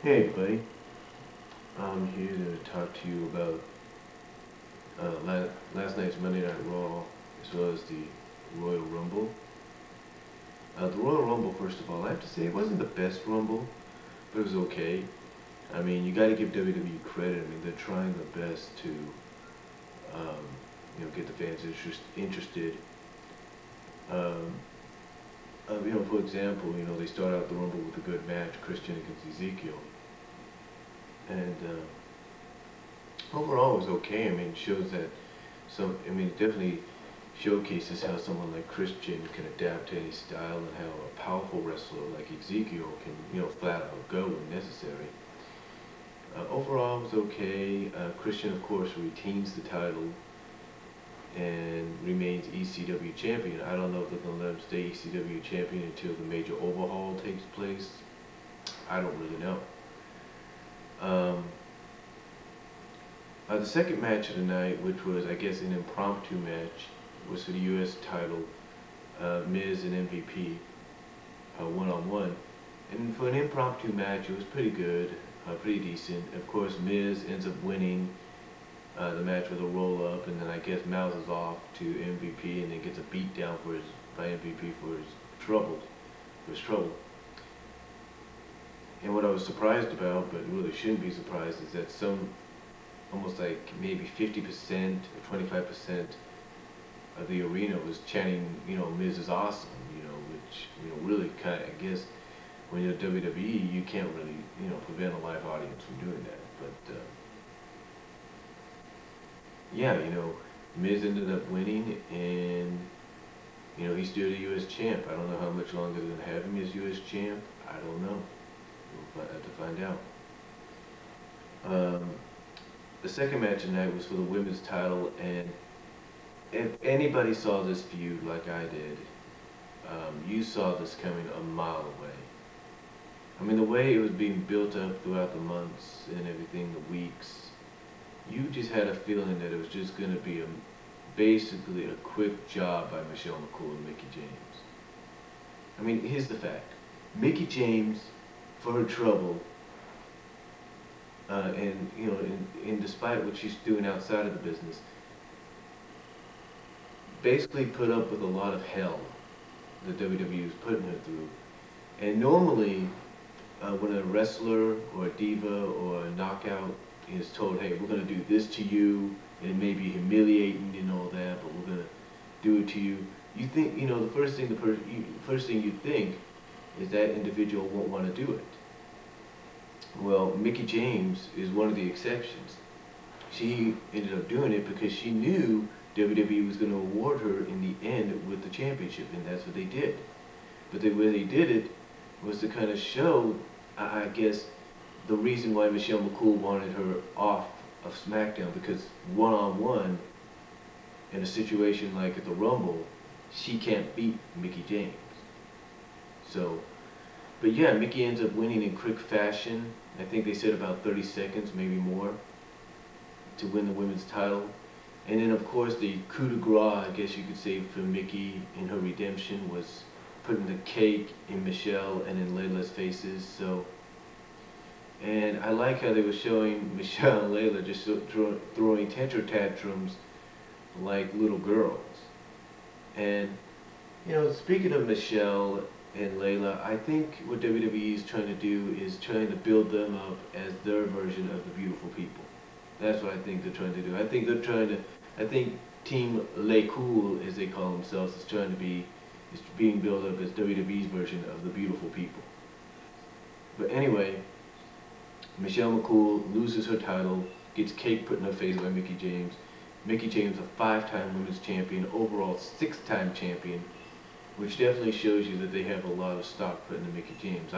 Hey buddy, I'm here to talk to you about last night's Monday Night Raw as well as the Royal Rumble. The Royal Rumble, first of all, I have to say it wasn't the best Rumble, but it was okay. I mean, you got to give WWE credit. I mean, they're trying their best to, um, get the fans interested. Um, for example, they start out the Rumble with a good match, Christian against Ezekiel, and overall, it was okay. I mean, it shows that it definitely showcases how someone like Christian can adapt to any style and how a powerful wrestler like Ezekiel can, flat out go when necessary. Overall, it was okay. Christian, of course, retains the title and remains ECW champion. I don't know if they're going to let him stay ECW champion until the major overhaul takes place. I don't really know. Um, the second match of the night, which was, I guess, an impromptu match, was for the U.S. title, Miz and MVP, one-on-one. And for an impromptu match, it was pretty good, pretty decent. Of course, Miz ends up winning the match with a roll-up, and then I guess mouths off to MVP, and then gets a beat down by MVP for his trouble. And what I was surprised about, but really shouldn't be surprised, is that almost like maybe 50% or 25% of the arena was chanting, Miz is awesome, which, really kind of, I guess, when you're WWE, you can't really, prevent a live audience from doing that. But, yeah, Miz ended up winning, and, he's still the U.S. champ. I don't know how much longer they're going to have him as U.S. champ. I don't know. We'll have to find out. The second match tonight was for the women's title, and if anybody saw this feud like I did, you saw this coming a mile away. I mean, the way it was being built up throughout the months and everything, the weeks, you just had a feeling that it was just going to be basically a quick job by Michelle McCool and Mickie James. I mean, here's the fact. Mickie James, for her trouble, and despite what she's doing outside of the business, basically put up with a lot of hell that WWE is putting her through. And normally, when a wrestler or a diva or a knockout is told, hey, we're going to do this to you, and it may be humiliating and all that, but we're going to do it to you, you think, the first thing you think is that individual won't want to do it. Well, Mickie James is one of the exceptions. She ended up doing it because she knew WWE was going to award her in the end with the championship, and that's what they did. But the way they did it was to kind of show, I guess, the reason why Michelle McCool wanted her off of SmackDown, because one-on-one, in a situation like at the Rumble, she can't beat Mickie James. So, but yeah, Mickie ends up winning in quick fashion. I think they said about 30 seconds, maybe more, to win the women's title. And then, of course, the coup de grace, I guess you could say, for Mickie in her redemption was putting the cake in Michelle and in Layla's faces. So, and I like how they were showing Michelle and Layla just throwing temper tantrums like little girls. And, speaking of Michelle and Layla, I think what WWE is trying to do is trying to build them up as their version of the beautiful people. That's what I think they're trying to do. I think Team Les Cool, as they call themselves, is being built up as WWE's version of the beautiful people. But anyway, Michelle McCool loses her title, gets cake put in her face by Mickie James. Mickie James, a 5-time women's champion, overall 6-time champion, which definitely shows you that they have a lot of stock put into Mickie James.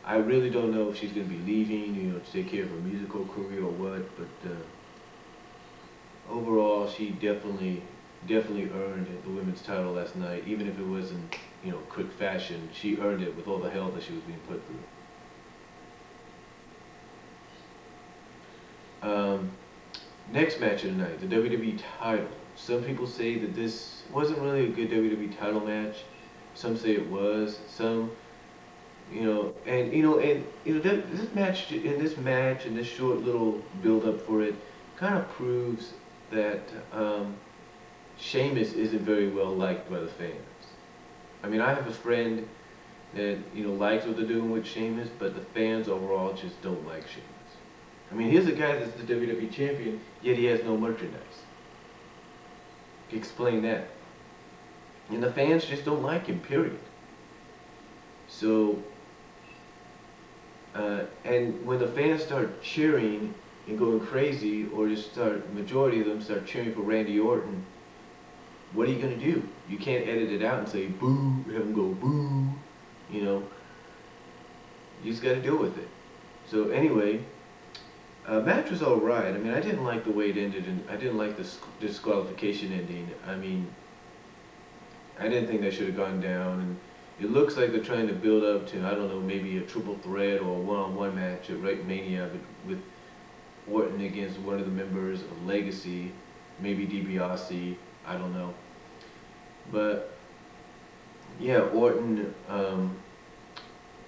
I really don't know if she's going to be leaving, to take care of her musical career or what, but overall, she definitely earned the women's title last night, even if it wasn't, quick fashion. She earned it with all the hell that she was being put through. Next match of the night, the WWE title. Some people say that this wasn't really a good WWE title match. Some say it was. Some, this match and this short little build up for it kind of proves that Sheamus isn't very well liked by the fans. I mean, I have a friend that likes what they're doing with Sheamus, but the fans overall just don't like Sheamus. I mean, here's a guy that's the WWE champion, yet he has no merchandise. Explain that. And the fans just don't like him, period. So, and when the fans start cheering and going crazy, or just majority of them start cheering for Randy Orton, what are you going to do? You can't edit it out and say, boo, have them go, boo, you just got to deal with it. So anyway, match was alright. I mean, I didn't like the way it ended, and I didn't like the disqualification ending. I mean, I didn't think that should have gone down, and it looks like they're trying to build up to, I don't know, maybe a triple threat or a one-on-one match at Mania with Orton against one of the members of Legacy, maybe DiBiase, I don't know. But yeah, Orton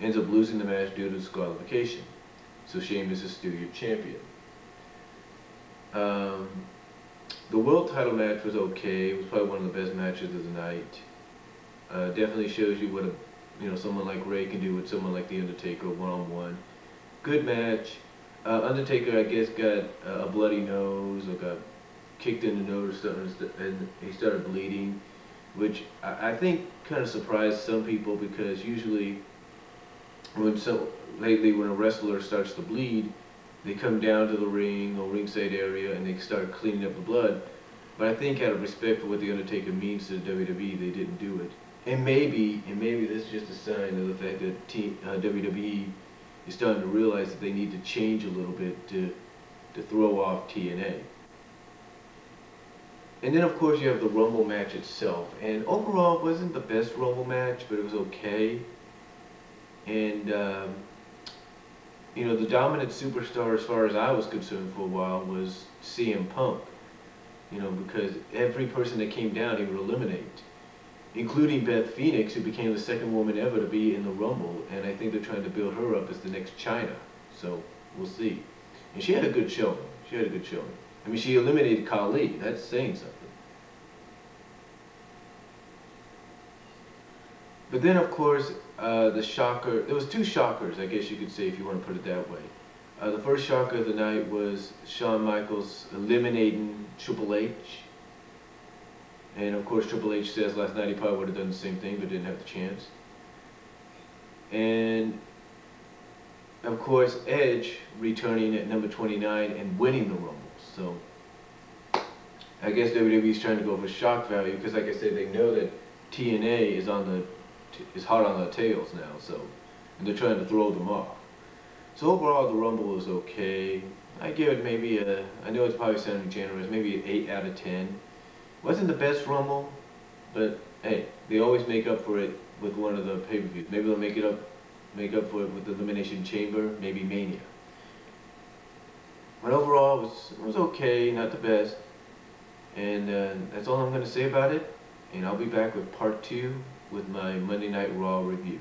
ends up losing the match due to disqualification. So Sheamus is still your champion. The world title match was okay. It was probably one of the best matches of the night. Definitely shows you what someone like Ray can do with someone like The Undertaker one-on-one. Good match. Undertaker, I guess, got a bloody nose or got kicked in the nose or something, and he started bleeding, which I think kind of surprised some people, because usually lately when a wrestler starts to bleed, they come down to the ring or ringside area and they start cleaning up the blood. But I think out of respect for what The Undertaker means to the WWE, they didn't do it. And maybe this is just a sign of the fact that WWE is starting to realize that they need to change a little bit to throw off TNA. And then of course you have the Rumble match itself. And overall it wasn't the best Rumble match, but it was okay. And the dominant superstar, as far as I was concerned for a while, was CM Punk. Because every person that came down he would eliminate, including Beth Phoenix, who became the second woman ever to be in the Rumble, and I think they're trying to build her up as the next Chyna. So we'll see. And she had a good showing. I mean, she eliminated Khali. That's saying something. But then, of course, the shocker. There was two shockers, I guess you could say, if you want to put it that way. The first shocker of the night was Shawn Michaels eliminating Triple H. And of course, Triple H says last night he probably would have done the same thing, but didn't have the chance. And of course, Edge returning at number 29 and winning the Rumble. So I guess WWE is trying to go for shock value, because, like I said, they know that TNA is hot on their tails now. So, and they're trying to throw them off. So overall, the Rumble was okay. I give it maybe I know it's probably sounding generous, maybe an 8 out of 10. Wasn't the best Rumble, but hey, they always make up for it with one of the pay-per-views. Maybe they'll make up for it with the Elimination Chamber, maybe Mania. But overall, it was okay, not the best. And that's all I'm going to say about it. And I'll be back with part 2 with my Monday Night Raw review.